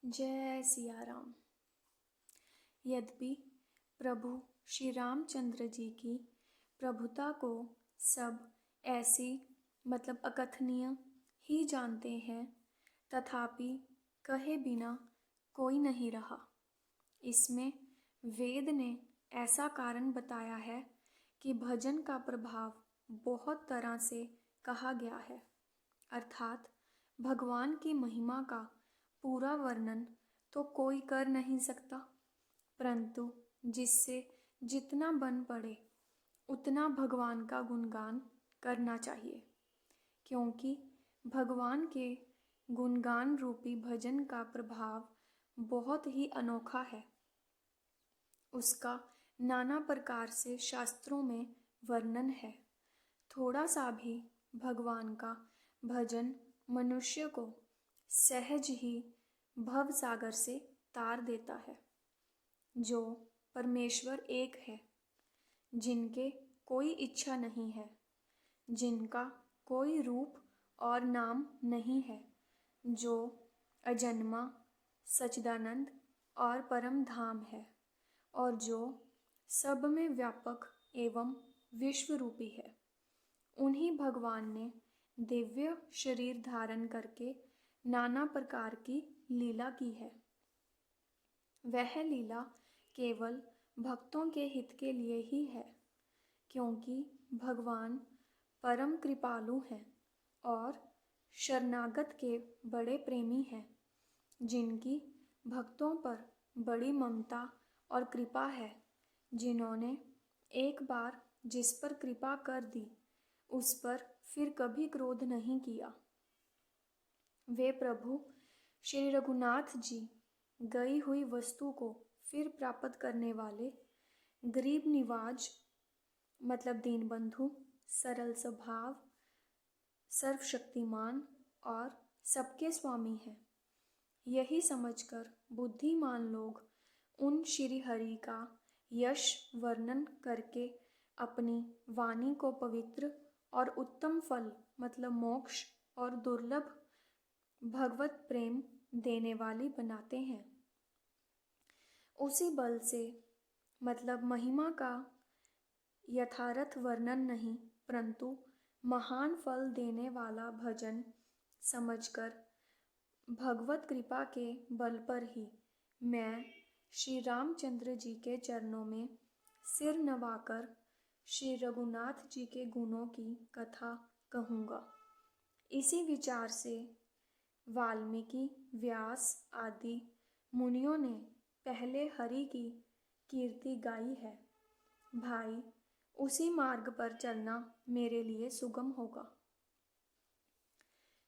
जय सिया राम। यद्यपि प्रभु श्री रामचंद्र जी की प्रभुता को सब ऐसी अकथनीय ही जानते हैं, तथापि कहे बिना कोई नहीं रहा। इसमें वेद ने ऐसा कारण बताया है कि भजन का प्रभाव बहुत तरह से कहा गया है, अर्थात भगवान की महिमा का पूरा वर्णन तो कोई कर नहीं सकता, परंतु जिससे जितना बन पड़े उतना भगवान का गुणगान करना चाहिए, क्योंकि भगवान के गुणगान रूपी भजन का प्रभाव बहुत ही अनोखा है। उसका नाना प्रकार से शास्त्रों में वर्णन है। थोड़ा सा भी भगवान का भजन मनुष्य को सहज ही भव सागर से तार देता है। जो परमेश्वर एक है, जिनके कोई इच्छा नहीं है, जिनका कोई रूप और नाम नहीं है, जो अजन्मा, सच्चिदानंद और परम धाम है, और जो सब में व्यापक एवं विश्व रूपी है। उन्हीं भगवान ने दिव्य शरीर धारण करके नाना प्रकार की लीला की है। वह लीला केवल भक्तों के हित के लिए ही है, क्योंकि भगवान परम कृपालु हैं और शरणागत के बड़े प्रेमी हैं, जिनकी भक्तों पर बड़ी ममता और कृपा है। जिन्होंने एक बार जिस पर कृपा कर दी, उस पर फिर कभी क्रोध नहीं किया। वे प्रभु श्री रघुनाथ जी गई हुई वस्तु को फिर प्राप्त करने वाले गरीब निवाज दीनबंधु, सरल स्वभाव, सर्वशक्तिमान और सबके स्वामी हैं। यही समझकर बुद्धिमान लोग उन श्री हरि का यश वर्णन करके अपनी वाणी को पवित्र और उत्तम फल मोक्ष और दुर्लभ भगवत प्रेम देने वाली बनाते हैं। उसी बल से महिमा का यथार्थ वर्णन नहीं, परंतु महान फल देने वाला भजन समझकर भगवत कृपा के बल पर ही मैं श्री रामचंद्र जी के चरणों में सिर नवाकर श्री रघुनाथ जी के गुणों की कथा कहूँगा। इसी विचार से वाल्मीकि, व्यास आदि मुनियों ने पहले हरि की कीर्ति गाई है। भाई, उसी मार्ग पर चलना मेरे लिए सुगम होगा।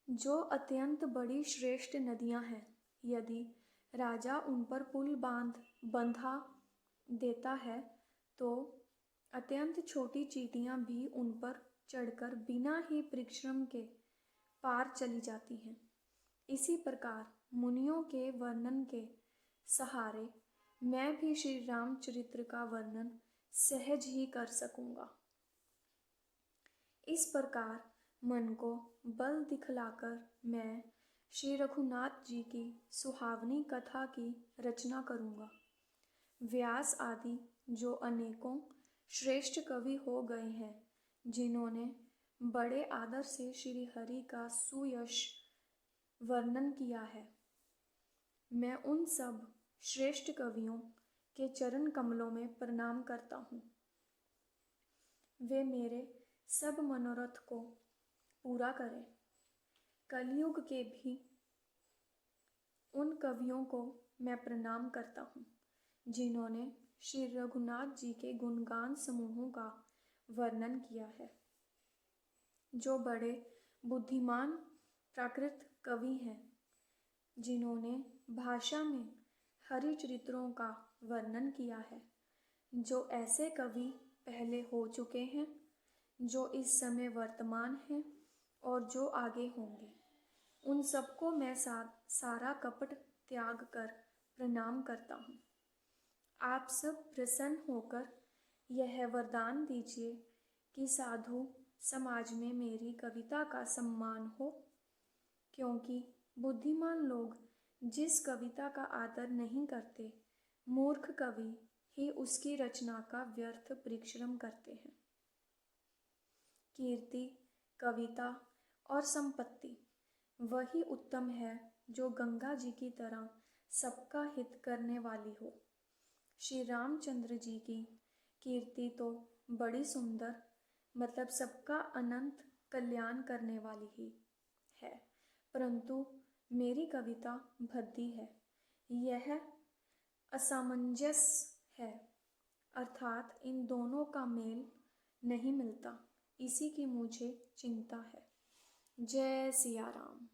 जो अत्यंत बड़ी श्रेष्ठ नदियां हैं, यदि राजा उन पर पुल बंधा देता है, तो अत्यंत छोटी चींटियां भी उन पर चढ़कर बिना ही परिश्रम के पार चली जाती हैं। इसी प्रकार मुनियों के वर्णन के सहारे मैं भी श्री रामचरित्र का वर्णन सहज ही कर सकूंगा। इस प्रकार मन को बल दिखलाकर मैं श्री रघुनाथ जी की सुहावनी कथा की रचना करूंगा। व्यास आदि जो अनेकों श्रेष्ठ कवि हो गए हैं, जिन्होंने बड़े आदर से श्री हरि का सुयश वर्णन किया है, मैं उन सब श्रेष्ठ कवियों के चरण कमलों में प्रणाम करता हूँ। वे मेरे सब मनोरथ को पूरा करें। कलयुग के भी उन कवियों को मैं प्रणाम करता हूँ, जिन्होंने श्री रघुनाथ जी के गुणगान समूहों का वर्णन किया है। जो बड़े बुद्धिमान प्राकृत कवि हैं, जिन्होंने भाषा में हरि चरित्रों का वर्णन किया है। जो ऐसे कवि पहले हो चुके हैं, जो इस समय वर्तमान हैं और जो आगे होंगे, उन सबको मैं सारा कपट त्याग कर प्रणाम करता हूँ। आप सब प्रसन्न होकर यह वरदान दीजिए कि साधु समाज में मेरी कविता का सम्मान हो, क्योंकि बुद्धिमान लोग जिस कविता का आदर नहीं करते, मूर्ख कवि ही उसकी रचना का व्यर्थ परिश्रम करते हैं। कीर्ति, कविता और संपत्ति वही उत्तम है जो गंगा जी की तरह सबका हित करने वाली हो। श्री रामचंद्र जी की कीर्ति तो बड़ी सुंदर, मतलब सबका अनंत कल्याण करने वाली ही है, परंतु मेरी कविता भद्दी है। यह असामंजस्य है, अर्थात इन दोनों का मेल नहीं मिलता। इसी की मुझे चिंता है। जय सिया राम।